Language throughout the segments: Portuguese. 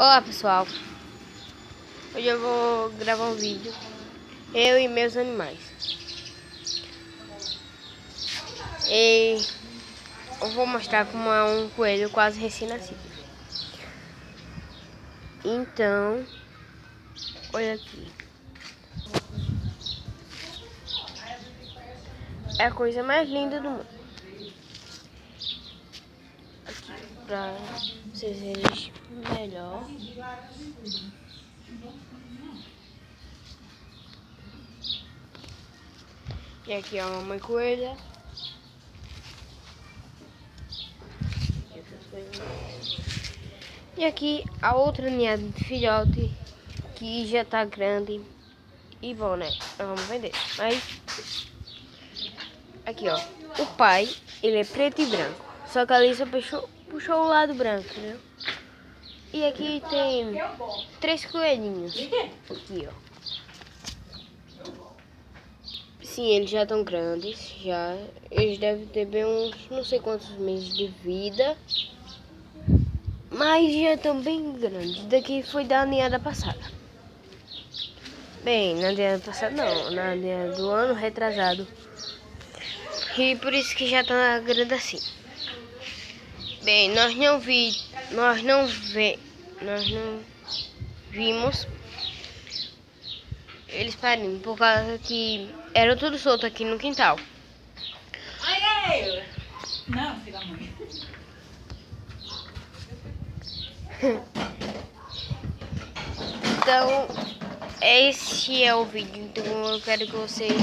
Olá pessoal, hoje eu vou gravar um vídeo, eu e meus animais. E eu vou mostrar como é um coelho quase recém-nascido. Então, olha aqui. É a coisa mais linda do mundo. Aqui, pra vocês verem melhor. E aqui é a mamãe coelha. E aqui a outra ninhada de filhote, que já tá grande e bom, né? Nós vamos vender. Mas aqui, ó, o pai, ele é preto e branco. Só que ali só puxou o lado branco, né? E aqui tem 3 coelhinhos. Aqui, ó. Sim, eles já estão grandes, já. Eles devem ter bem uns não sei quantos meses de vida. Mas já estão bem grandes. Daqui foi da ninhada passada. Bem, na ninhada passada não, na ninhada do ano retrasado. E por isso que já tá grande assim. Bem, nós não vimos eles parindo por causa que era tudo solto aqui no quintal. Não, filha da mãe. Então, esse é o vídeo. Então, eu quero que vocês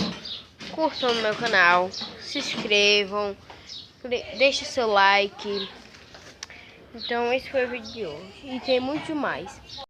curtam o meu canal, se inscrevam, deixem seu like. Então, esse foi o vídeo de hoje. E tem muito mais.